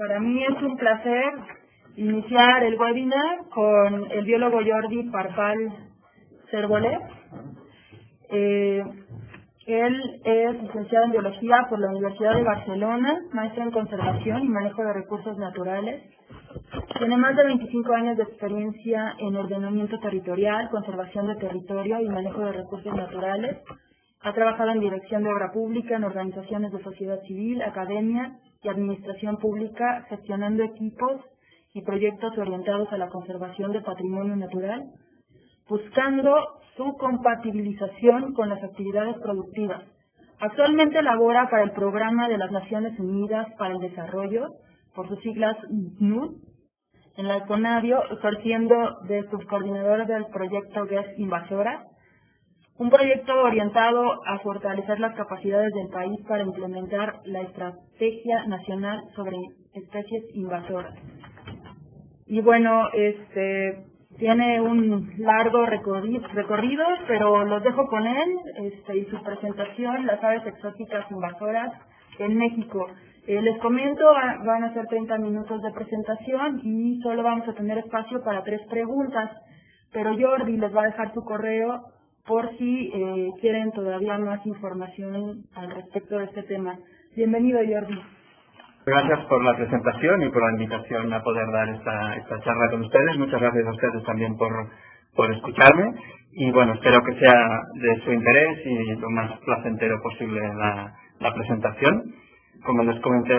Para mí es un placer iniciar el webinar con el biólogo Jordi Parpal Cérvoles. Él es licenciado en Biología por la Universidad de Barcelona, maestro en Conservación y Manejo de Recursos Naturales. Tiene más de 25 años de experiencia en ordenamiento territorial, conservación de territorio y manejo de recursos naturales. Ha trabajado en dirección de obra pública, en organizaciones de sociedad civil, academia y administración pública, gestionando equipos y proyectos orientados a la conservación de patrimonio natural, buscando su compatibilización con las actividades productivas. Actualmente labora para el Programa de las Naciones Unidas para el Desarrollo, por sus siglas PNUD, en la CONABIO, ejerciendo de subcoordinador del proyecto GES Invasora, un proyecto orientado a fortalecer las capacidades del país para implementar la Estrategia Nacional sobre Especies Invasoras. Y bueno, tiene un largo recorrido, pero los dejo con él y su presentación, las aves exóticas invasoras en México. Les comento, van a ser 30 minutos de presentación y solo vamos a tener espacio para 3 preguntas, pero Jordi les va a dejar su correo por si quieren todavía más información al respecto de este tema. Bienvenido, Jordi. Gracias por la presentación y por la invitación a poder dar esta charla con ustedes. Muchas gracias a ustedes también por escucharme. Y bueno, espero que sea de su interés y lo más placentero posible la presentación. Como les comenté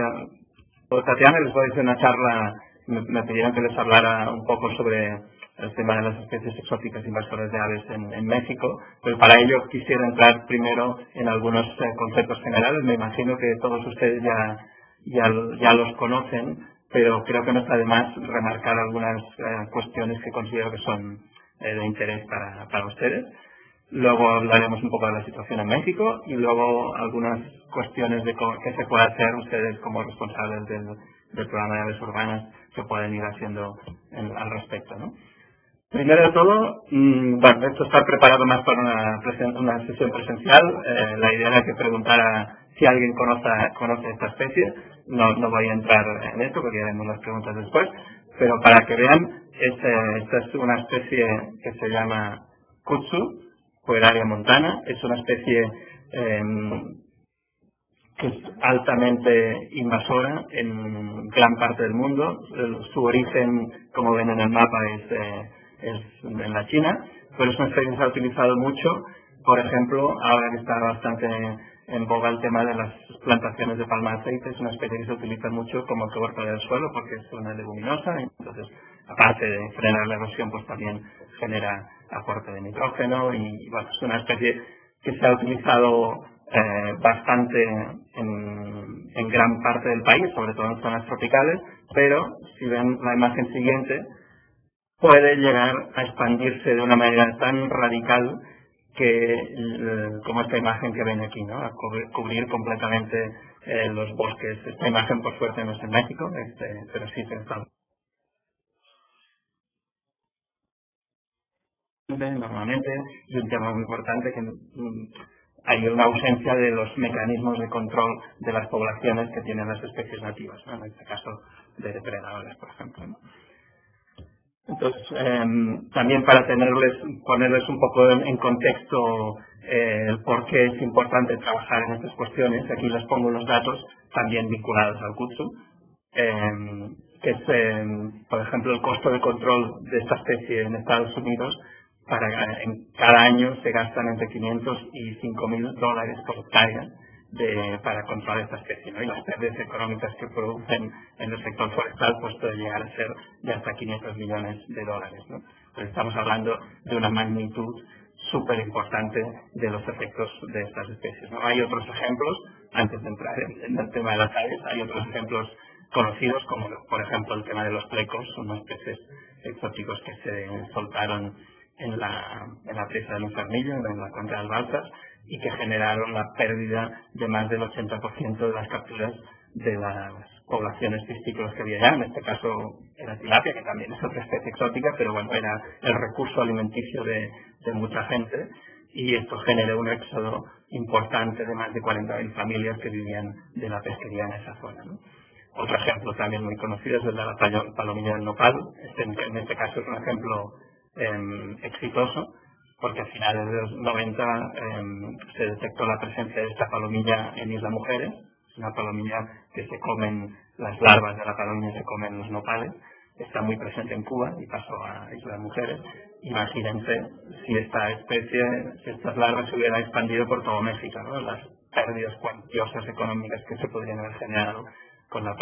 por Tatiana, les voy a hacer una charla, me pidieron que les hablara un poco sobre el tema de las especies exóticas invasoras de aves en México, pero para ello quisiera entrar primero en algunos conceptos generales. Me imagino que todos ustedes ya los conocen, pero creo que no está de más remarcar algunas cuestiones que considero que son de interés para ustedes. Luego hablaremos un poco de la situación en México y luego algunas cuestiones de qué se puede hacer ustedes como responsables del programa de aves urbanas que pueden ir haciendo al respecto, ¿no? Primero de todo, bueno, esto está preparado más para una sesión presencial. La idea era que preguntara si alguien conoce esta especie. No voy a entrar en esto porque haremos las preguntas después, pero para que vean, esta es una especie que se llama Kudzu, Fueraria montana. Es una especie que es altamente invasora en gran parte del mundo. Su origen, como ven en el mapa, es en la China, pero es una especie que se ha utilizado mucho. Por ejemplo, ahora que está bastante en boga el tema de las plantaciones de palma de aceite, es una especie que se utiliza mucho como cobertura del suelo porque es una leguminosa, entonces aparte de frenar la erosión, pues también genera aporte de nitrógeno y bueno, es una especie que se ha utilizado bastante en gran parte del país, sobre todo en zonas tropicales, pero si ven la imagen siguiente, puede llegar a expandirse de una manera tan radical que, como esta imagen que ven aquí, ¿no? A cubrir completamente los bosques. Esta imagen, por suerte, no es en México, pero sí en Estados Unidos. Normalmente es un tema muy importante que hay una ausencia de los mecanismos de control de las poblaciones que tienen las especies nativas, ¿no? En este caso de depredadores, por ejemplo, ¿no? Entonces, también para ponerles un poco en contexto por qué es importante trabajar en estas cuestiones, aquí les pongo unos datos también vinculados al Kudzu, que es, por ejemplo, el costo de control de esta especie en Estados Unidos. En cada año se gastan entre 500 y 5.000 dólares por hectárea para controlar esta especie, ¿no? Y las pérdidas económicas que producen en el sector forestal pues puede llegar a ser de hasta 500 millones de dólares, ¿no? Entonces estamos hablando de una magnitud súper importante de los efectos de estas especies, ¿no? Hay otros ejemplos, antes de entrar en el tema de las aves, hay otros ejemplos conocidos como por ejemplo el tema de los plecos, unos peces exóticos que se soltaron en la presa del Infernillo, en la cuenca del Balsas, y que generaron la pérdida de más del 80% de las capturas de las poblaciones piscícolas que había allá. En este caso era tilapia, que también es otra especie exótica, pero bueno, era el recurso alimenticio de mucha gente, y esto generó un éxodo importante de más de 40.000 familias que vivían de la pesquería en esa zona, ¿no? Otro ejemplo también muy conocido es el de la palomilla del nopal. En este caso es un ejemplo exitoso, porque a finales de los 90 se detectó la presencia de esta palomilla en Isla Mujeres. Es una palomilla que se comen, las larvas de la palomilla se comen los nopales. Está muy presente en Cuba y pasó a Isla Mujeres. Imagínense si esta especie, si estas larvas se hubieran expandido por todo México, ¿no? Las pérdidas cuantiosas económicas que se podrían haber generado con las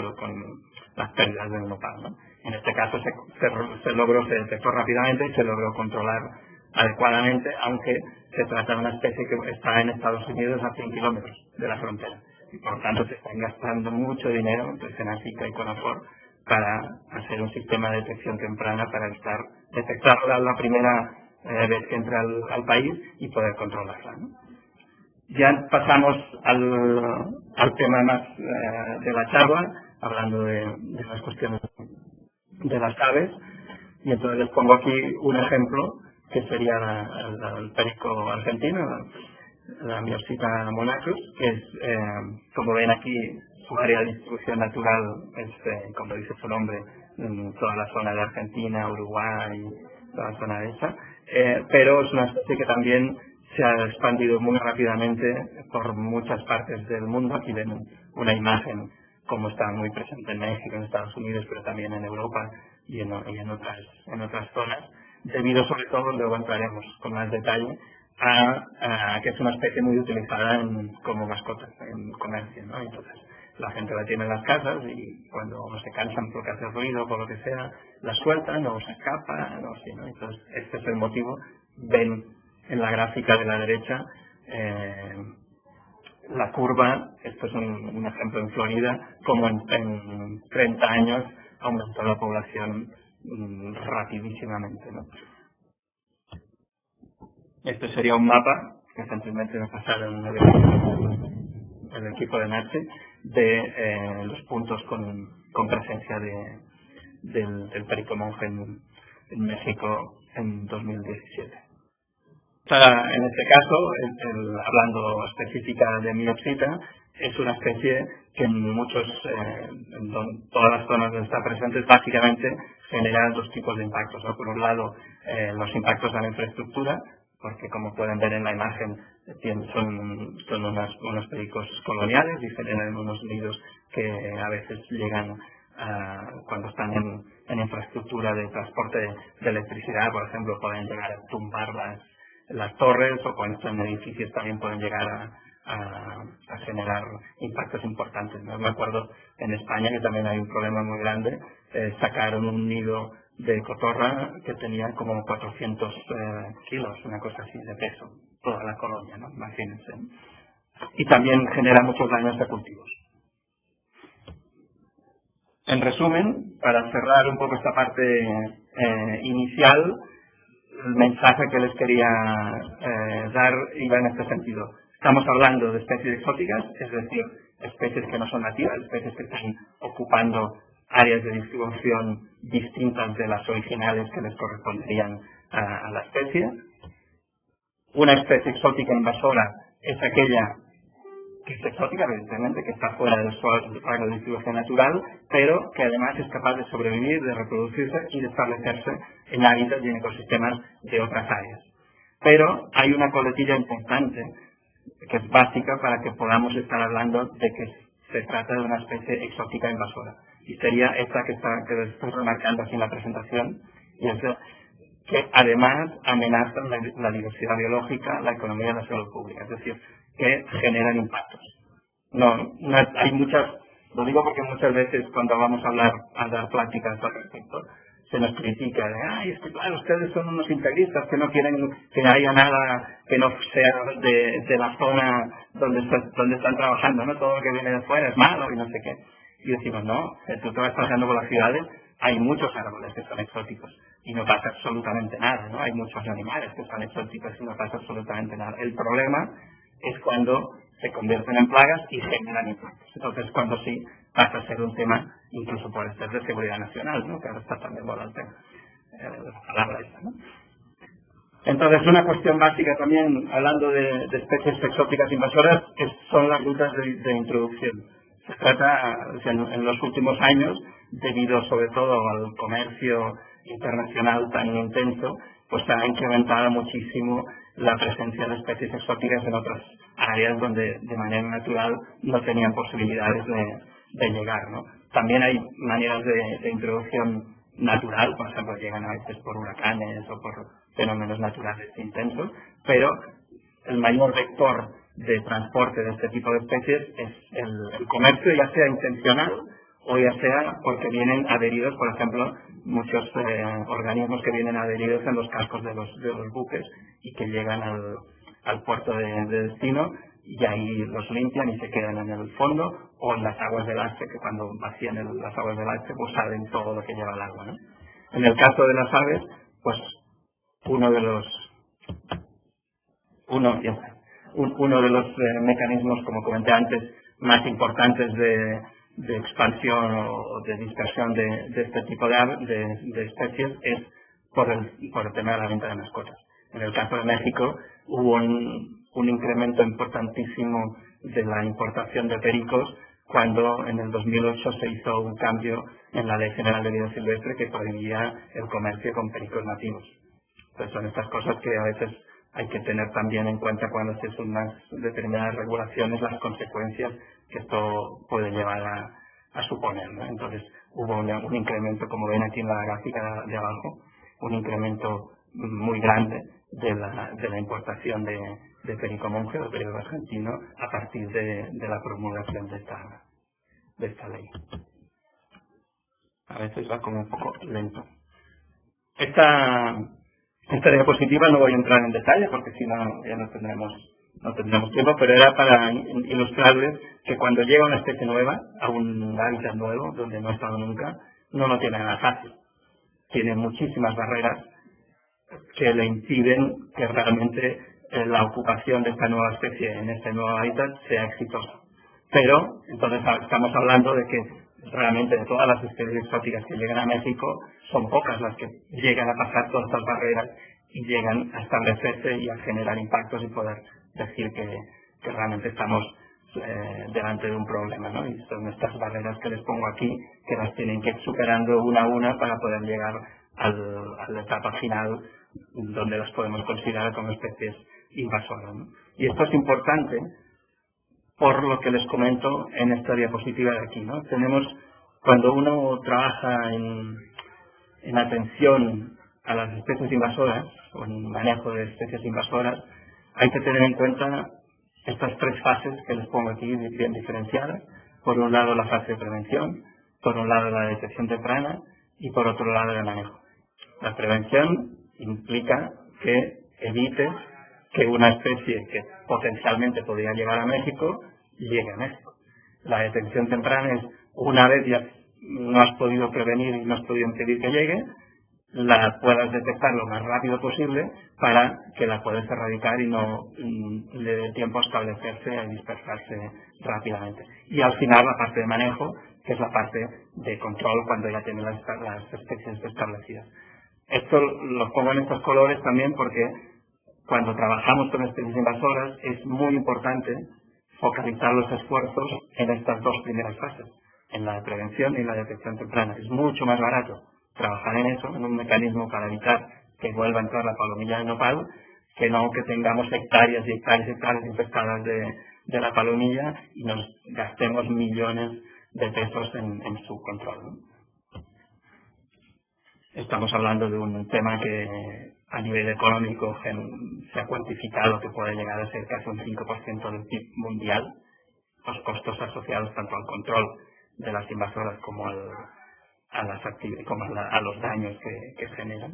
pérdidas del nopal, ¿no? En este caso se detectó rápidamente y se logró controlar adecuadamente, aunque se trata de una especie que está en Estados Unidos a 100 kilómetros de la frontera. Y por tanto se están gastando mucho dinero entre Senacica y Conafor para hacer un sistema de detección temprana para detectarla la primera vez que entra al país y poder controlarla, ¿no? Ya pasamos al tema más de la charla, hablando de las cuestiones de las aves, y entonces les pongo aquí un ejemplo que sería el perico argentino, la Miospisa monachus, que es, como ven aquí, su área de distribución natural es, como dice su nombre, en toda la zona de Argentina, Uruguay, toda la zona de esa, pero es una especie que también se ha expandido muy rápidamente por muchas partes del mundo. Aquí ven una imagen como está muy presente en México, en Estados Unidos, pero también en Europa y en otras zonas, debido sobre todo, luego entraremos con más detalle, a que es una especie muy utilizada como mascota en comercio, ¿no? Entonces la gente la tiene en las casas y cuando se cansan porque hace ruido o por lo que sea, la sueltan o se escapan o así, ¿no? Entonces este es el motivo. Ven en la gráfica de la derecha la curva. Esto es un ejemplo en Florida, como en 30 años aumentó la población rapidísimamente, ¿no? Este sería un mapa que simplemente me pasaron el equipo de NACHE de los puntos con presencia del perico monje en México en 2017. En este caso, hablando específica de Miopsita, es una especie que en todas las zonas donde está presente, básicamente genera dos tipos de impactos, ¿no? Por un lado, los impactos a la infraestructura, porque como pueden ver en la imagen, son unos pericos coloniales y generan unos nidos que a veces llegan cuando están en infraestructura de transporte de electricidad, por ejemplo, pueden llegar a tumbar las torres, o cuando están en edificios también pueden llegar a generar impactos importantes, ¿no? Me acuerdo en España que también hay un problema muy grande. Sacaron un nido de cotorra que tenía como 400 kilos, una cosa así de peso, toda la colonia, ¿no? Imagínense. Y también genera muchos daños a cultivos. En resumen, para cerrar un poco esta parte inicial, el mensaje que les quería dar iba en este sentido. Estamos hablando de especies exóticas, es decir, especies que no son nativas, especies que están ocupando áreas de distribución distintas de las originales que les corresponderían a la especie. Una especie exótica invasora es aquella que es exótica, evidentemente, que está fuera de su área de distribución natural, pero que además es capaz de sobrevivir, de reproducirse y de establecerse en hábitats y en ecosistemas de otras áreas. Pero hay una coletilla importante que es básica para que podamos estar hablando de que se trata de una especie exótica invasora. Y sería esta que les estoy remarcando aquí en la presentación, y es que además amenazan la diversidad biológica, la economía y la salud pública, es decir, que generan impactos. Hay muchas, lo digo porque muchas veces cuando vamos a dar pláticas al respecto, se nos critica de, es que claro, ustedes son unos integristas que no quieren que haya nada que no sea de la zona donde están trabajando, ¿no? Todo lo que viene de fuera es malo y no sé qué. Y decimos, no, tú te vas pasando por las ciudades, hay muchos árboles que son exóticos y no pasa absolutamente nada, ¿no? Hay muchos animales que son exóticos y no pasa absolutamente nada. El problema es cuando se convierten en plagas y generan impactos. Entonces, cuando sí pasa a ser un tema, incluso puede ser de seguridad nacional, ¿no? Que ahora está tan de moda el tema, la palabra esa, ¿no? Entonces, una cuestión básica también, hablando de especies exóticas invasoras, son las rutas de introducción. Se trata, o sea, en los últimos años, debido sobre todo al comercio internacional tan intenso, pues se ha incrementado muchísimo la presencia de especies exóticas en otras áreas donde de manera natural no tenían posibilidades de llegar, ¿no? También hay maneras de introducción natural, por ejemplo, llegan a veces por huracanes o por fenómenos naturales intensos, pero el mayor vector de transporte de este tipo de especies es el comercio, ya sea intencional o ya sea porque vienen adheridos, por ejemplo, muchos organismos que vienen adheridos en los cascos de los buques y que llegan al puerto de destino y ahí los limpian y se quedan en el fondo o en las aguas del lastre, que cuando vacían las aguas del lastre pues salen todo lo que lleva el agua, ¿no? En el caso de las aves, pues uno de los mecanismos, como comenté antes, más importantes de expansión o de dispersión de este tipo de especies es por el tema de la venta de mascotas. En el caso de México hubo un incremento importantísimo de la importación de pericos cuando en el 2008 se hizo un cambio en la Ley General de Vida Silvestre que prohibía el comercio con pericos nativos. Entonces son estas cosas que a veces hay que tener también en cuenta cuando se hacen unas determinadas regulaciones, las consecuencias que esto puede llevar a suponer, ¿no? Entonces hubo un incremento, como ven aquí en la gráfica de abajo, un incremento muy grande de la importación de perico monje, de perico argentino, a partir de la promulgación de esta ley. A veces va como un poco lento. Esta diapositiva no voy a entrar en detalle porque si no ya no tendremos tiempo, pero era para ilustrarles que cuando llega una especie nueva a un hábitat nuevo donde no ha estado nunca, no lo tiene nada fácil. Tiene muchísimas barreras que le impiden que realmente la ocupación de esta nueva especie en este nuevo hábitat sea exitosa. Pero entonces estamos hablando de que realmente de todas las especies exóticas que llegan a México, son pocas las que llegan a pasar todas estas barreras y llegan a establecerse y a generar impactos y poder decir que realmente estamos delante de un problema, ¿no? Y son estas barreras que les pongo aquí, que las tienen que ir superando una a una para poder llegar a la etapa final donde las podemos considerar como especies invasoras, ¿no? Y esto es importante por lo que les comento en esta diapositiva de aquí, ¿no? Cuando uno trabaja en atención a las especies invasoras o en manejo de especies invasoras, hay que tener en cuenta estas tres fases que les pongo aquí bien diferenciadas. Por un lado la fase de prevención, por un lado la detección temprana y por otro lado el manejo. La prevención implica que evites que una especie que potencialmente podría llegar a México llegue a México. La detección temprana es una vez ya no has podido prevenir y no has podido impedir que llegue, la puedas detectar lo más rápido posible para que la puedas erradicar y no le dé tiempo a establecerse, a dispersarse rápidamente. Y al final la parte de manejo, que es la parte de control cuando ya tienen las especies establecidas. Esto lo pongo en estos colores también porque cuando trabajamos con especies invasoras es muy importante focalizar los esfuerzos en estas dos primeras fases, en la prevención y la detección temprana. Es mucho más barato trabajar en eso, en un mecanismo para evitar que vuelva a entrar la palomilla de nopal, que no que tengamos hectáreas y hectáreas y hectáreas infestadas de la palomilla y nos gastemos millones de pesos en su control, ¿no? Estamos hablando de un tema que a nivel económico se ha cuantificado que puede llegar a ser casi un 5% del PIB mundial, los costos asociados tanto al control de las invasoras como a los daños que generan.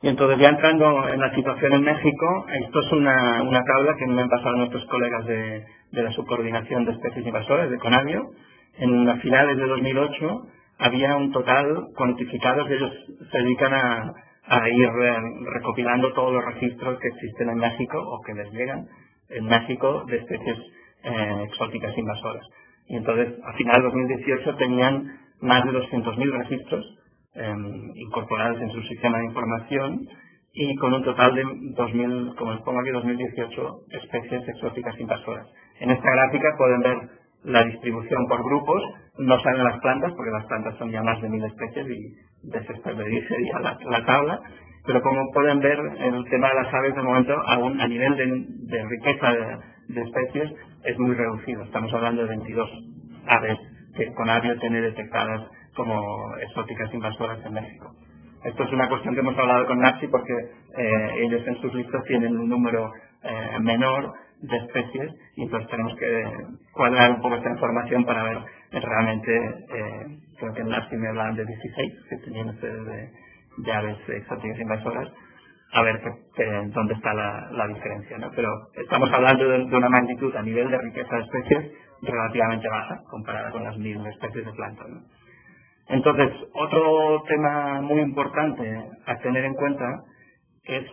Y entonces ya entrando en la situación en México, esto es una tabla que me han pasado nuestros colegas de la Subcoordinación de Especies Invasoras, de CONABIO. En finales de 2008 había un total cuantificados, ellos se dedican a ir recopilando todos los registros que existen en México o que les llegan en México de especies exóticas invasoras. Y entonces, a final de 2018 tenían más de 200.000 registros incorporados en su sistema de información y con un total de 2.000, como les pongo aquí, 2018 especies exóticas invasoras. En esta gráfica pueden ver la distribución por grupos. No salen las plantas, porque las plantas son ya más de 1.000 especies y desestabilizaría la tabla. Pero como pueden ver, el tema de las aves de momento, aún a nivel de riqueza de especies, es muy reducido. Estamos hablando de 22 aves que Conavio tiene detectadas como exóticas invasoras en México. Esto es una cuestión que hemos hablado con NAPSI porque ellos en sus listas tienen un número menor de especies y entonces tenemos que cuadrar un poco esta información para ver realmente, creo que en NAPSI me hablaban de 16 que tenían ustedes de aves exóticas invasoras, a ver dónde está la diferencia, ¿no? Pero estamos hablando de una magnitud a nivel de riqueza de especies relativamente baja comparada con las 1.000 especies de plantas, ¿no? Entonces, otro tema muy importante a tener en cuenta es,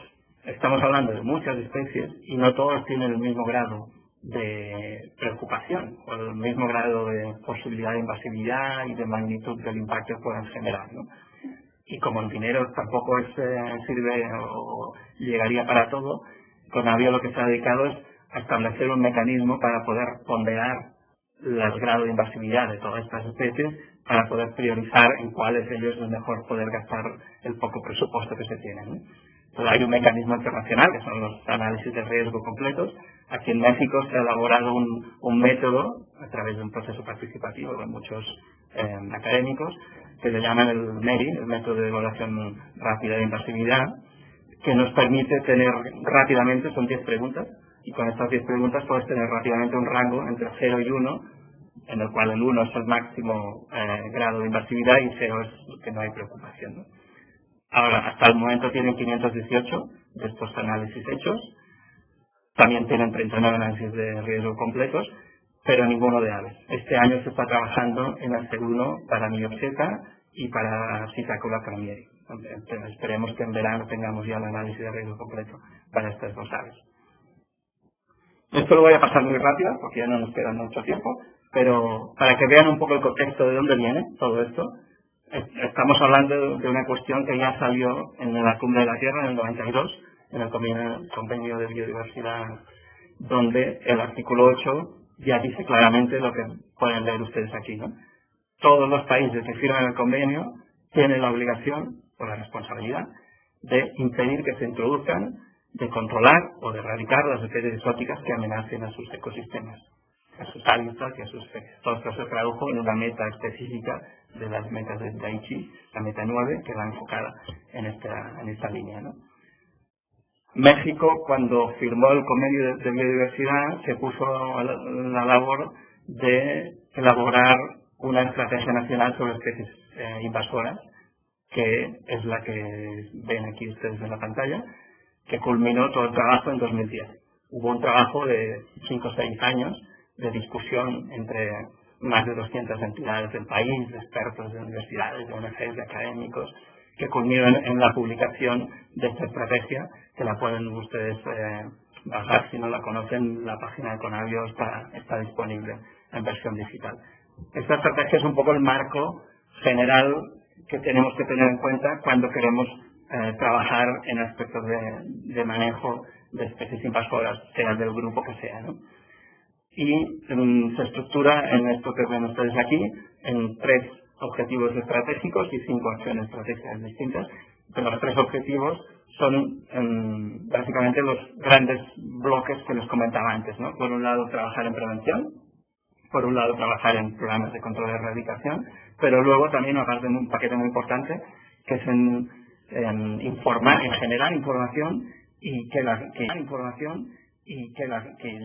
estamos hablando de muchas especies y no todas tienen el mismo grado de preocupación o el mismo grado de posibilidad de invasividad y de magnitud del impacto que puedan generar, ¿no? Y como el dinero tampoco sirve o llegaría para todo, Conavio lo que se ha dedicado es a establecer un mecanismo para poder ponderar el grado de invasividad de todas estas especies para poder priorizar en cuáles de ellos es mejor poder gastar el poco presupuesto que se tiene, ¿no? Entonces hay un mecanismo internacional que son los análisis de riesgo completos. Aquí en México se ha elaborado un método a través de un proceso participativo con muchos académicos que le llaman el MERI, el método de evaluación rápida de invasividad, que nos permite tener rápidamente, son 10 preguntas, y con estas 10 preguntas puedes tener rápidamente un rango entre 0 y 1, en el cual el 1 es el máximo grado de invasividad y 0 es que no hay preocupación, ¿no? Ahora, hasta el momento tienen 518 de estos análisis hechos, también tienen 39 análisis de riesgo completos, pero ninguno de aves. Este año se está trabajando en hacer uno para Myopseta y para Psittacula cramieri. Esperemos que en verano tengamos ya el análisis de riesgo completo para estas dos aves. Esto lo voy a pasar muy rápido porque ya no nos queda mucho tiempo, pero para que vean un poco el contexto de dónde viene todo esto, estamos hablando de una cuestión que ya salió en la Cumbre de la Tierra en el 92, en el convenio de biodiversidad, donde el artículo 8 ya dice claramente lo que pueden leer ustedes aquí, ¿no? Todos los países que firman el convenio tienen la obligación o la responsabilidad de impedir que se introduzcan, de controlar o de erradicar las especies exóticas que amenacen a sus ecosistemas, a sus hábitats y a sus especies. Todo esto se tradujo en una meta específica de las metas de Aichi, la meta 9, que va enfocada en esta línea, ¿no? México, cuando firmó el convenio de biodiversidad, se puso a la labor de elaborar una estrategia nacional sobre especies invasoras, que es la que ven aquí ustedes en la pantalla, que culminó todo el trabajo en 2010. Hubo un trabajo de 5 o 6 años de discusión entre más de 200 entidades del país, de expertos de universidades, de ONGs, de académicos, que culminó en la publicación de esta estrategia, que la pueden ustedes bajar si no la conocen. La página de Conavio está disponible en versión digital. Esta estrategia es un poco el marco general que tenemos que tener en cuenta cuando queremos trabajar en aspectos de manejo de especies invasoras, sea del grupo que sea, ¿no? Y se estructura en esto que ven ustedes aquí, en 3 objetivos estratégicos y 5 acciones estratégicas distintas. Pero los 3 objetivos son básicamente los grandes bloques que les comentaba antes, ¿no? Por un lado, trabajar en prevención, por un lado, trabajar en programas de control de erradicación, pero luego también, aparte de un paquete muy importante, que es en generar información y que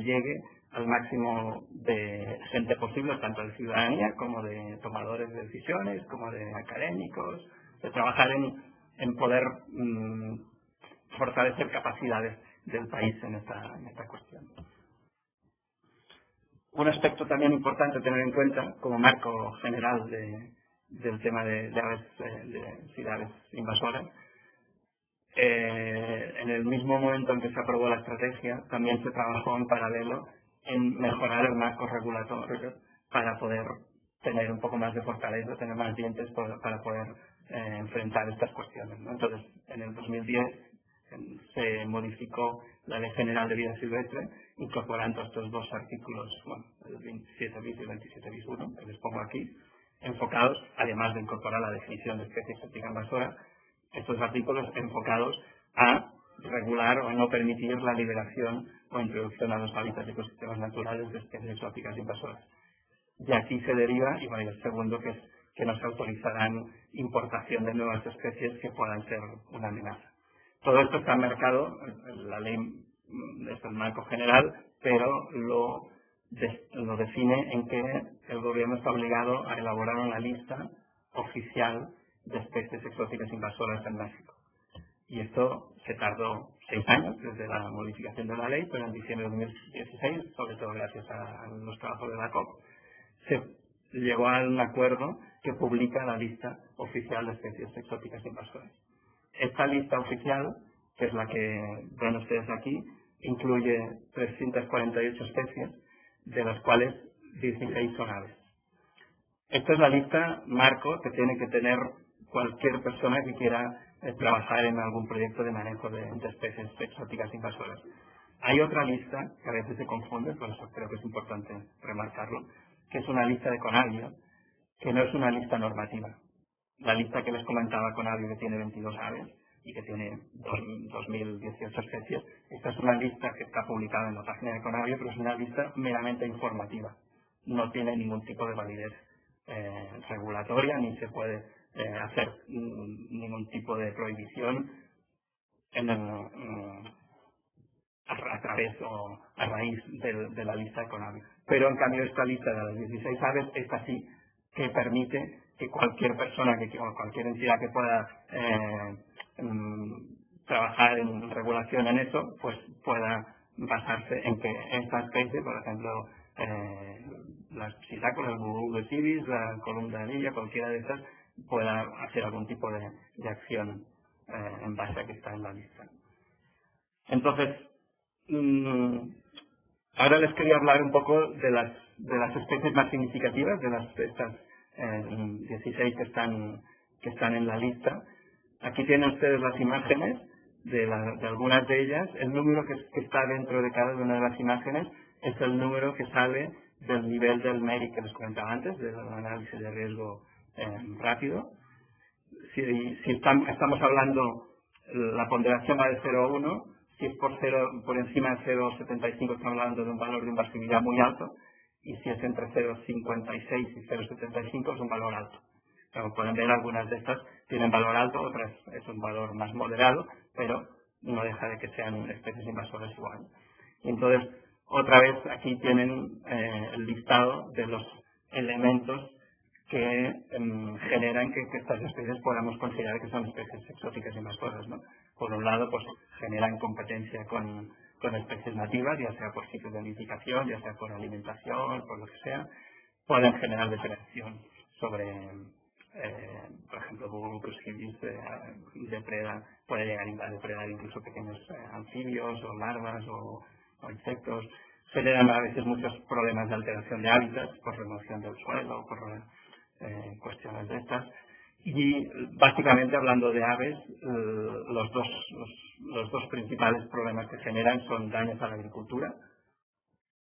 llegue al máximo de gente posible, tanto de ciudadanía como de tomadores de decisiones, como de académicos, de trabajar en poder fortalecer capacidades del país en esta cuestión. Un aspecto también importante a tener en cuenta como marco general del tema de aves invasoras. En el mismo momento en que se aprobó la estrategia, también se trabajó en paralelo en mejorar el marco regulatorio para poder tener un poco más de fortaleza, tener más dientes para poder enfrentar estas cuestiones, ¿no? Entonces, en el 2010 se modificó la Ley General de Vida Silvestre, incorporando estos dos artículos, el 27 bis y el 27 bis 1, que les pongo aquí, enfocados, además de incorporar la definición de especie exótica invasora, estos artículos enfocados a regular o no permitir la liberación o introducción a los hábitats y ecosistemas naturales de especies exóticas invasoras. De aquí se deriva, y el segundo, que es que no se autorizarán importación de nuevas especies que puedan ser una amenaza. Todo esto está marcado, la ley es el marco general, pero lo define en que el gobierno está obligado a elaborar una lista oficial de especies exóticas invasoras en México. Y esto se tardó 6 años desde la modificación de la ley, pero en diciembre de 2016, sobre todo gracias a los trabajos de la COP, se llegó a un acuerdo que publica la lista oficial de especies exóticas invasoras. Esta lista oficial, que es la que ven ustedes aquí, incluye 348 especies, de las cuales 16 son aves. Esta es la lista marco que tiene que tener cualquier persona que quiera trabajar en algún proyecto de manejo de especies exóticas invasoras. Hay otra lista que a veces se confunde, por eso creo que es importante remarcarlo, que es una lista de CONABIO, que no es una lista normativa. La lista que les comentaba CONABIO, que tiene 22 aves y que tiene 2.018 especies, esta es una lista que está publicada en la página de CONABIO, pero es una lista meramente informativa. No tiene ningún tipo de validez regulatoria, ni se puede hacer ningún tipo de prohibición a través o a raíz de la lista de CONABIO. Pero en cambio esta lista de las 16 aves, esta sí que permite que cualquier persona, o cualquier entidad que pueda trabajar en regulación en eso, pues pueda basarse en que esta especie, por ejemplo, las psitáculas, el gurú de tibis, la columna de anilla, cualquiera de estas, pueda hacer algún tipo de acción en base a que está en la lista. Entonces, ahora les quería hablar un poco de las especies más significativas, de estas 16 que están en la lista. Aquí tienen ustedes las imágenes de algunas de ellas. El número que está dentro de cada una de las imágenes es el número que sale del nivel del MERI que les comentaba antes, del análisis de riesgo rápido. Si estamos hablando, la ponderación va de 0 a 1, si es por encima de 0,75 estamos hablando de un valor de invasividad muy alto, y si es entre 0,56 y 0,75 es un valor alto. Como pueden ver, algunas de estas tienen valor alto, otras es un valor más moderado, pero no deja de que sean especies invasoras igual. Y entonces, otra vez aquí tienen el listado de los elementos que generan que estas especies podamos considerar que son especies exóticas invasoras, ¿no? Por un lado, pues generan competencia con especies nativas, ya sea por ciclos de nidificación, ya sea por alimentación, por lo que sea. Pueden generar depredación sobre, por ejemplo, Bucurus hibis puede llegar a depredar incluso pequeños anfibios o larvas o insectos. Generan a veces muchos problemas de alteración de hábitats por remoción del suelo, por cuestiones de estas. Y básicamente, hablando de aves, los dos principales problemas que generan son daños a la agricultura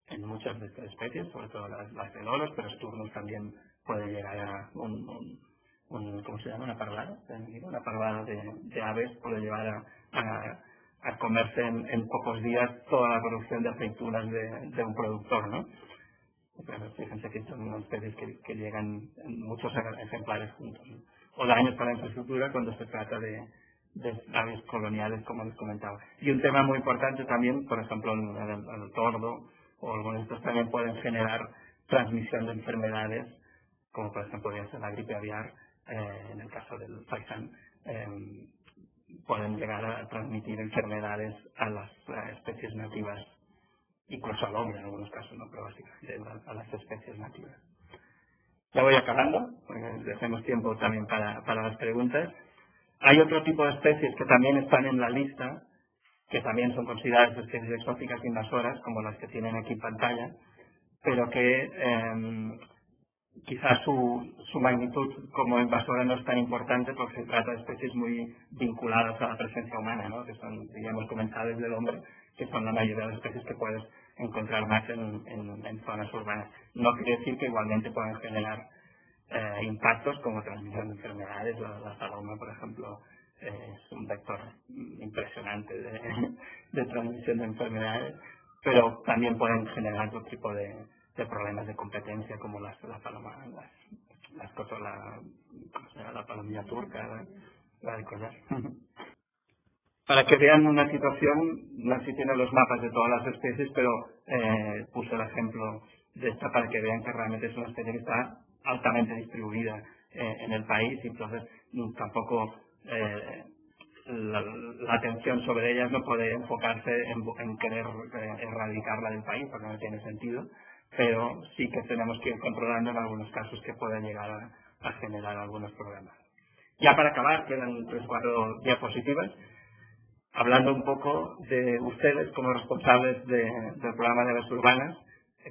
en muchas de estas especies, sobre todo las de loros, pero esturnos también puede llegar a ¿cómo se llama? Una parvada. Una parvada de aves puede llevar a comerse en pocos días toda la producción de aceitunas de un productor, ¿no? Pero fíjense que son especies que llegan en muchos ejemplares juntos, ¿no? O daños para la infraestructura cuando se trata de aves coloniales, como les comentaba. Y un tema muy importante también, por ejemplo, el tordo o algunos de estos también pueden generar transmisión de enfermedades, como por ejemplo podría ser la gripe aviar, en el caso del faisán, pueden llegar a transmitir enfermedades a las especies nativas, incluso al hombre en algunos casos, no, pero básicamente a las especies nativas. Ya voy acabando, porque dejemos tiempo también para las preguntas. Hay otro tipo de especies que también están en la lista, que también son consideradas especies exóticas invasoras, como las que tienen aquí en pantalla, pero que quizás su magnitud como invasora no es tan importante porque se trata de especies muy vinculadas a la presencia humana, ¿no? Que son, digamos, comensales del hombre, que son la mayoría de las especies que puedes encontrar más en zonas urbanas. No quiere decir que igualmente puedan generar impactos como transmisión de enfermedades. La paloma, por ejemplo, es un vector impresionante de transmisión de enfermedades, pero también pueden generar otro tipo de problemas de competencia como la paloma, la palomilla turca, la de collar. Para que vean una situación, no sé si tienen los mapas de todas las especies, pero puse el ejemplo de esta para que vean que realmente es una especie que está altamente distribuida en el país, y entonces tampoco la atención sobre ellas no puede enfocarse en querer erradicarla del país, porque no tiene sentido, pero sí que tenemos que ir controlando en algunos casos que pueden llegar a generar algunos problemas. Ya para acabar, quedan 3 o 4 diapositivas, hablando un poco de ustedes como responsables del programa de las urbanas,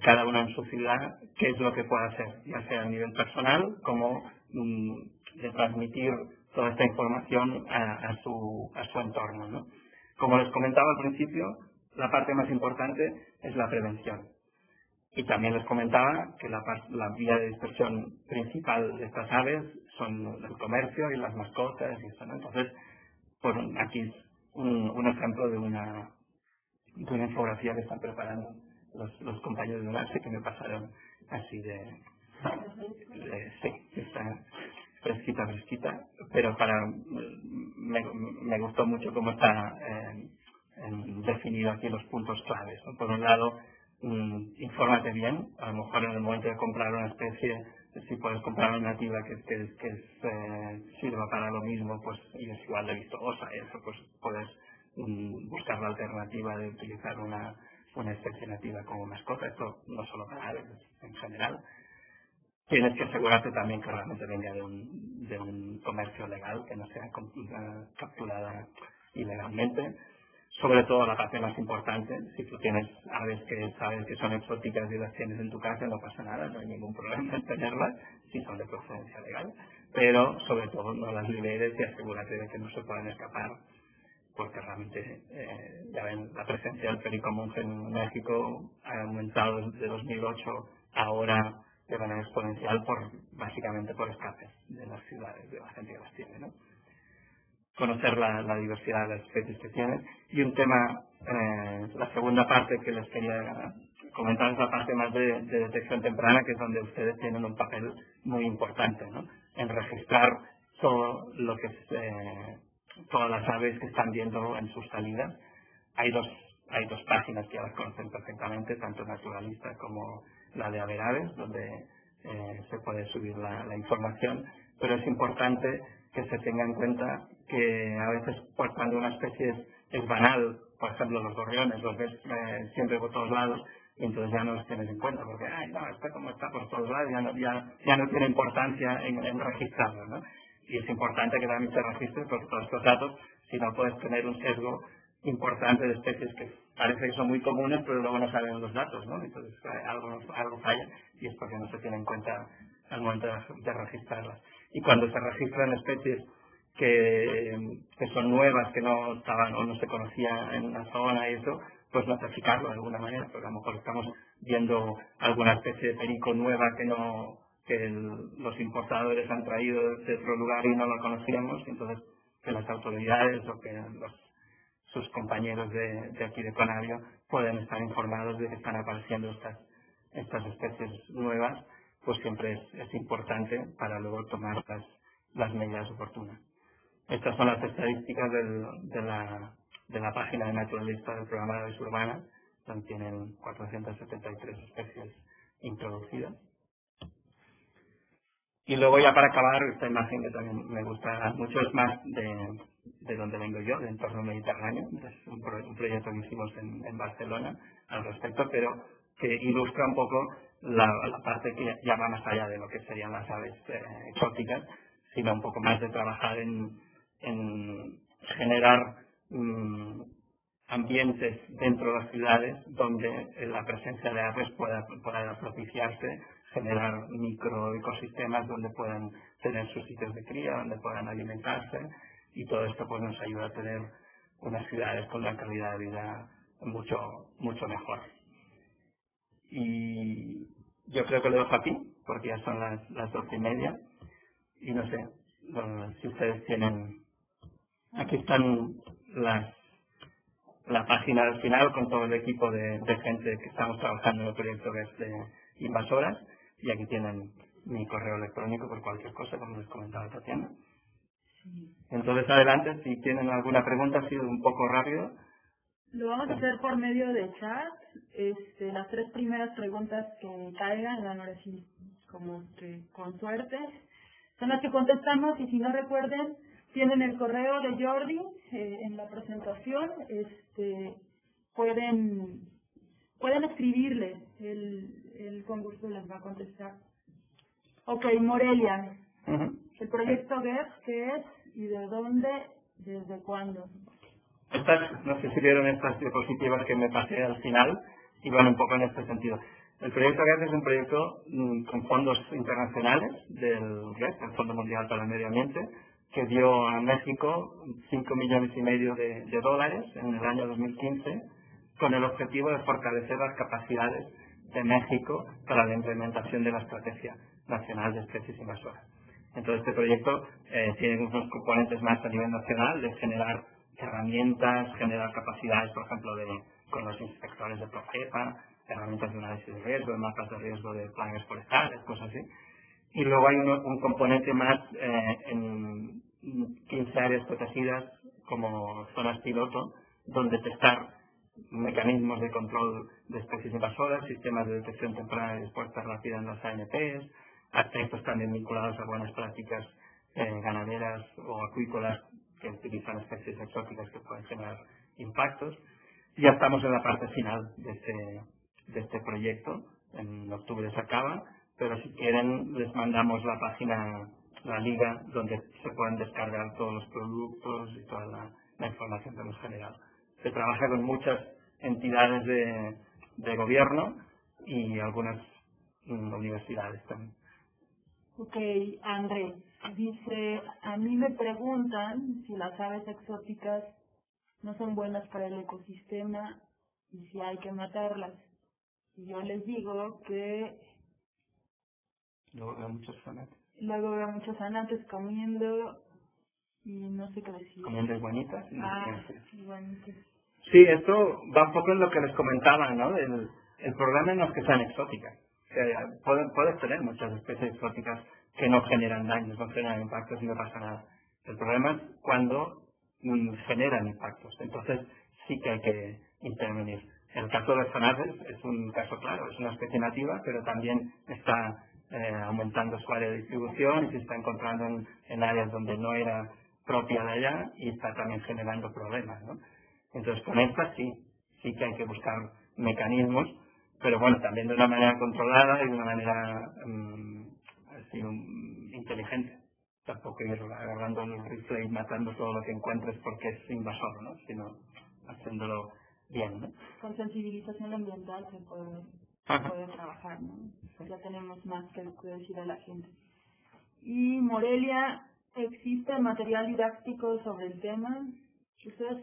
cada una en su ciudad, qué es lo que puede hacer, ya sea a nivel personal como de transmitir toda esta información a su entorno, ¿no? Como les comentaba al principio, la parte más importante es la prevención. Y también les comentaba que la vía de dispersión principal de estas aves son el comercio y las mascotas y eso, ¿no? Entonces, aquí es un ejemplo de una infografía que están preparando los compañeros de UNASE, que me pasaron así sí, está fresquita, pero me gustó mucho cómo está definido aquí los puntos claves, ¿no? Por un lado, infórmate bien, a lo mejor en el momento de comprar una especie, si puedes comprar una nativa que sirva para lo mismo, pues, y es igual de vistosa, y eso, pues puedes buscar la alternativa de utilizar una especie nativa como mascota. Esto no solo para aves, en general. Tienes que asegurarte también que realmente venga de un comercio legal, que no sea capturada ilegalmente. Sobre todo la parte más importante, si tú tienes aves que sabes que son exóticas y las tienes en tu casa, no pasa nada, no hay ningún problema en tenerlas, si son de procedencia legal, pero sobre todo no las liberes y asegúrate de que no se puedan escapar, porque realmente, ya ven, la presencia del perico monje en México ha aumentado desde 2008 ahora de manera exponencial básicamente por escapes de las ciudades, de la gente que las tiene, ¿no? Conocer la diversidad de las especies que tienen. Y un tema, la segunda parte que les quería comentar es la parte más de detección temprana, que es donde ustedes tienen un papel muy importante, ¿no? En registrar todo lo que es, todas las aves que están viendo en sus salidas. Hay dos páginas que ya las conocen perfectamente, tanto Naturalista como la de Averaves, donde se puede subir la información, pero es importante que se tenga en cuenta que a veces, pues, cuando una especie es banal, por ejemplo los gorriones, los ves siempre por todos lados, y entonces ya no los tienes en cuenta, porque como está por todos lados, ya no tiene importancia en registrarlo, ¿no? Y es importante que también se registre, porque todos estos datos, si no, puedes tener un sesgo importante de especies que parece que son muy comunes, pero luego no salen los datos, ¿no? Entonces algo falla, y es porque no se tiene en cuenta al momento de registrarlas. Y cuando se registran especies que son nuevas, que no estaban o no se conocía en la zona y eso, pues notificarlo de alguna manera, porque a lo mejor estamos viendo alguna especie de perico nueva que los importadores han traído de otro lugar y no lo conocíamos, y entonces que las autoridades o que sus compañeros de aquí de Conavio pueden estar informados de que están apareciendo estas especies nuevas, pues siempre es importante para luego tomar las medidas oportunas. Estas son las estadísticas de la página de Naturalista del programa de aves urbanas, donde tienen 473 especies introducidas. Y luego, ya para acabar, esta imagen que también me gusta mucho, es más de donde vengo yo, del entorno mediterráneo. Es un proyecto que hicimos en Barcelona al respecto, pero que ilustra un poco la parte que ya va más allá de lo que serían las aves exóticas, sino un poco más de trabajar en generar ambientes dentro de las ciudades donde la presencia de aves pueda propiciarse, generar microecosistemas donde puedan tener sus sitios de cría, donde puedan alimentarse, y todo esto pues nos ayuda a tener unas ciudades con una calidad de vida mucho mejor. Y yo creo que lo dejo aquí, porque ya son las 12:30, y no sé, si ustedes tienen... Aquí están la página al final con todo el equipo de gente que estamos trabajando en el proyecto de Invasoras, y aquí tienen mi correo electrónico por cualquier cosa, como les comentaba Tatiana. Entonces, adelante, si tienen alguna pregunta. Ha sido un poco rápido. Lo vamos a hacer por medio de chat. Las 3 primeras preguntas que caigan, ahora sí, como que con suerte, son las que contestamos, y si no recuerden, tienen el correo de Jordi en la presentación. Pueden escribirle, él con gusto les va a contestar. Ok, Morelia. El proyecto GEF, ¿qué es y de dónde, desde cuándo? No sé si vieron estas diapositivas que me pasé al final, y van un poco en este sentido. El proyecto GEF es un proyecto con fondos internacionales del GEF, el Fondo Mundial para el Medio Ambiente, que dio a México 5,5 millones de dólares en el año 2015, con el objetivo de fortalecer las capacidades de México para la implementación de la Estrategia Nacional de Especies Invasoras. Entonces, este proyecto tiene unos componentes más a nivel nacional, de generar herramientas, generar capacidades, por ejemplo, con los inspectores de Profepa, herramientas de análisis de riesgo, de mapas de riesgo de plagas forestales, cosas así. Y luego hay un componente más en 15 áreas protegidas como zonas piloto, donde testar mecanismos de control de especies invasoras, sistemas de detección temprana y respuesta rápida en las ANPs, aspectos también vinculados a buenas prácticas ganaderas o acuícolas que utilizan especies exóticas que pueden generar impactos. Ya estamos en la parte final de este proyecto. En octubre se acaba, pero si quieren les mandamos la página, la liga, donde se pueden descargar todos los productos y toda la información que hemos generado. Se trabaja con muchas entidades de gobierno y algunas universidades también. Ok, André, dice, a mí me preguntan si las aves exóticas no son buenas para el ecosistema y si hay que matarlas. Y yo les digo que Luego veo muchos fanáticos. Luego veo muchos anantes comiendo y no sé qué decir. Comiendo iguanitas. Iguanitas. Sí, esto va un poco en lo que les comentaba, ¿no? El problema no es que sean exóticas. Puedes tener muchas especies exóticas que no generan daños, no generan impactos y no pasa nada. El problema es cuando generan impactos. Entonces sí que hay que intervenir. El caso de los zonaces es un caso claro, es una especie nativa, pero también está aumentando su área de distribución y se está encontrando en áreas donde no era propia de allá y está también generando problemas, ¿no? Entonces con estas sí que hay que buscar mecanismos, pero bueno, también de una manera controlada y de una manera así, inteligente. Tampoco ir agarrando el rifle y matando todo lo que encuentres porque es invasor, ¿no? Sino haciéndolo bien, ¿no? Con sensibilización ambiental se puede trabajar, ¿no? Ya tenemos más que decir a la gente. Y Morelia, ¿existe material didáctico sobre el tema? ¿Ustedes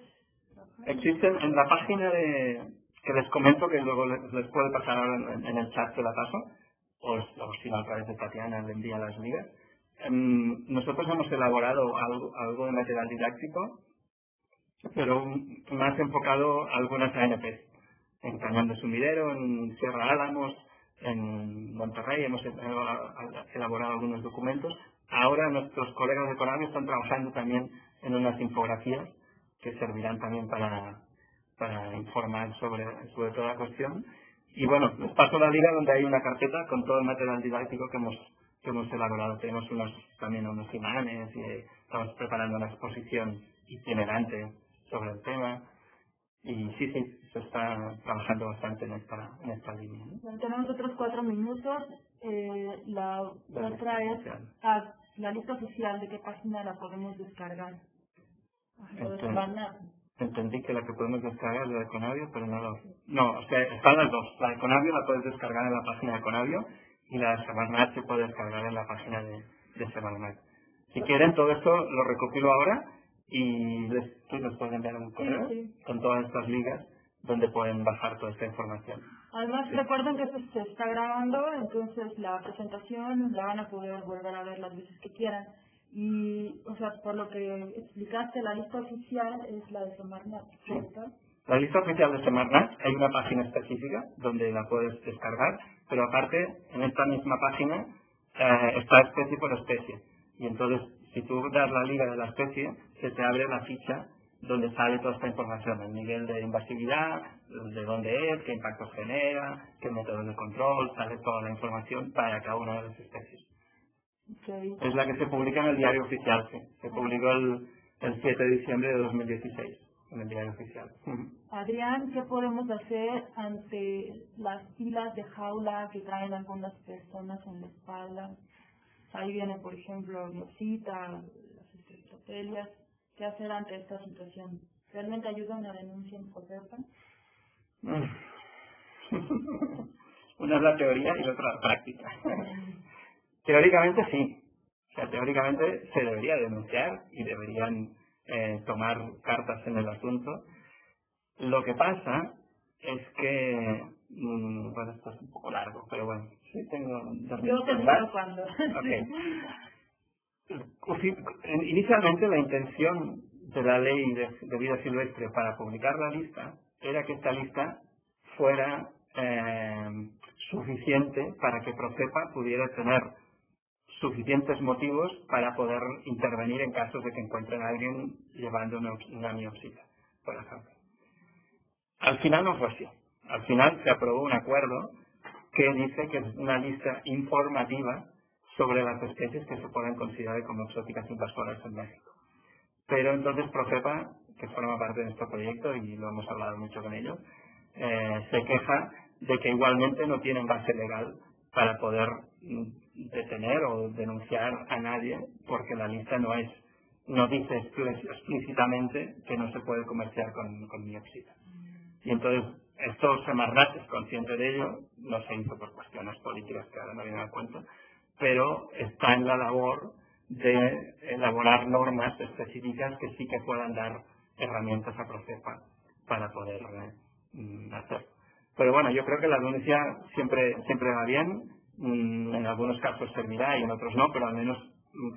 trabajan? Existen en la página que les comento, que luego les puede pasar ahora en el chat que la paso, o si no a través de Tatiana le envía las ligas. Nosotros hemos elaborado algo de material didáctico, pero más enfocado a algunas ANPs. En Cañón de Sumidero, en Sierra Álamos, en Monterrey hemos elaborado algunos documentos. Ahora nuestros colegas de Conavio están trabajando también en unas infografías que servirán también para informar sobre toda la cuestión. Y bueno, les paso la liga donde hay una carpeta con todo el material didáctico que hemos elaborado. Tenemos también unos imanes y estamos preparando una exposición itinerante sobre el tema. Y sí, se está trabajando bastante en esta línea, ¿no? Bueno, tenemos otros 4 minutos. La otra es la lista oficial, ¿de qué página la podemos descargar? Entendí que la que podemos descargar es la de Conavio, pero no, o sea, están las dos. La de Conavio la puedes descargar en la página de Conavio y la de Semarnat se puede descargar en la página de Semarnat. Si quieren, todo esto lo recopilo ahora y tú les puedes enviar un correo con todas estas ligas donde pueden bajar toda esta información. Además, recuerden que esto se está grabando, entonces la presentación la van a poder volver a ver las veces que quieran. Y, o sea, por lo que explicaste, la lista oficial es la de Semarnat, ¿cierto? Sí. La lista oficial de Semarnat, hay una página específica donde la puedes descargar, pero aparte, en esta misma página está especie por especie. Y entonces, si tú das la liga de la especie, se te abre la ficha donde sale toda esta información, el nivel de invasividad, de dónde es, qué impactos genera, qué métodos de control, sale toda la información para cada una de las especies. Okay. Es la que se publica en el diario oficial, sí. Se publicó el 7 de diciembre de 2016 en el diario oficial. Adrián, ¿qué podemos hacer ante las filas de jaula que traen algunas personas en la espalda? Ahí viene, por ejemplo, Miopsita, las estreptopelias. ¿Qué hacer ante esta situación? ¿Realmente ayuda una denuncia en Coserpa? Una es la teoría y la otra la práctica. Teóricamente sí. O sea, teóricamente se debería denunciar y deberían tomar cartas en el asunto. Lo que pasa es que, bueno, esto es un poco largo, pero bueno, sí tengo... Yo te digo cuando. Okay. Inicialmente la intención de la ley de vida silvestre para publicar la lista era que esta lista fuera suficiente para que Procepa pudiera tener suficientes motivos para poder intervenir en casos de que encuentren a alguien llevando una miopsita, por ejemplo. Al final no fue así. Al final se aprobó un acuerdo que dice que es una lista informativa sobre las especies que se pueden considerar como exóticas invasoras en México. Pero entonces Procepa, que forma parte de este proyecto y lo hemos hablado mucho con ellos, se queja de que igualmente no tienen base legal para poder detener o denunciar a nadie porque la lista no dice explícitamente que no se puede comerciar con miopsita. Y entonces esto Semarnat es consciente de ello, no se hizo por cuestiones políticas que ahora no vienen a cuento, pero está en la labor de elaborar normas específicas que sí que puedan dar herramientas a Procepa para poder hacer. Pero bueno, yo creo que la denuncia siempre va bien, en algunos casos servirá y en otros no, pero al menos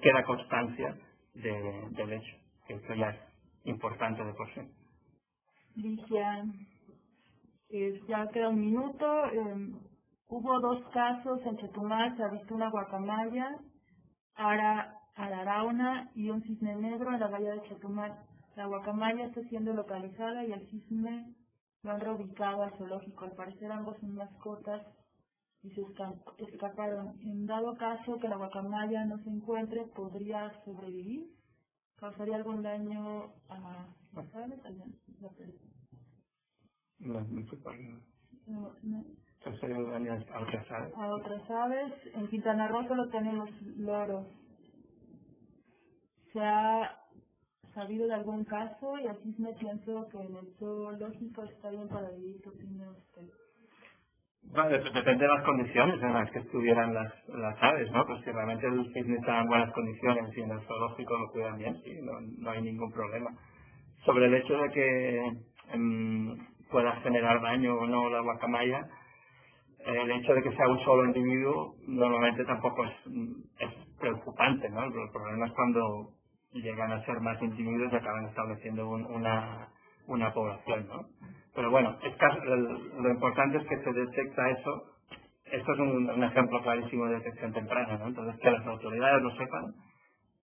queda constancia del hecho, que esto ya es importante de por sí. Ligia, ya queda un minuto. Hubo 2 casos en Chetumal, se ha visto una guacamaya, ararauna y un cisne negro en la bahía de Chetumal. La guacamaya está siendo localizada y el cisne lo han reubicado al zoológico. Al parecer ambos son mascotas y se escaparon. En dado caso que la guacamaya no se encuentre, ¿podría sobrevivir? ¿Causaría algún daño a las aves? No sé cuál. No. ¿Causaría daño a otras aves? A otras aves. En Quintana Roo solo tenemos loros. ¿Se ha sabido de algún caso? Y así me pienso que en el zoológico está bien para vivir. ¿Qué opina usted? Bueno, depende de las condiciones en las que estuvieran las aves, ¿no? Pues si realmente el cisne está en buenas condiciones y en el zoológico lo cuidan bien, sí, no hay ningún problema. Sobre el hecho de que pueda generar daño o no la guacamaya, el hecho de que sea un solo individuo normalmente tampoco es preocupante, ¿no? El problema es cuando llegan a ser más individuos y acaban estableciendo una población, ¿no? Pero bueno, lo importante es que se detecta eso. Esto es un ejemplo clarísimo de detección temprana, ¿no? Entonces que las autoridades lo sepan,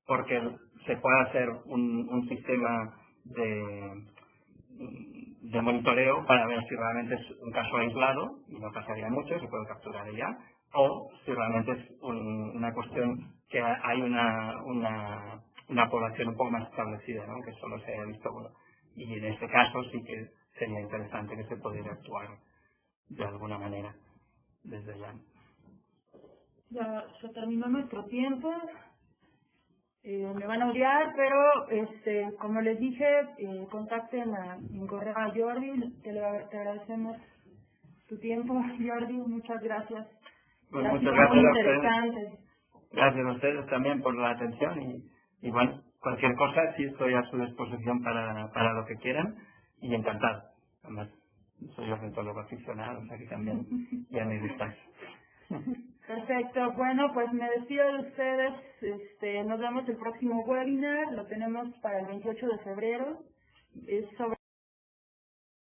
porque se puede hacer un sistema de monitoreo para ver si realmente es un caso aislado, y no pasaría mucho, se puede capturar ya, o si realmente es una cuestión que hay una población un poco más establecida, ¿no? Que solo se haya visto uno. Y en este caso sí que sería interesante que se pudiera actuar de alguna manera desde ya. Ya se terminó nuestro tiempo. Me van a odiar, pero como les dije, contacten en correo a Jordi, te agradecemos tu tiempo, Jordi, muchas gracias. Pues Ha muchas sido gracias muy a ustedes. interesante. Gracias a ustedes también por la atención y bueno, cualquier cosa sí estoy a su disposición para lo que quieran y encantado. Además, soy ornitólogo aficionado, o sea que también ya me gustáis. Perfecto. Bueno, pues me despido de ustedes. Nos vemos el próximo webinar. Lo tenemos para el 28 de febrero.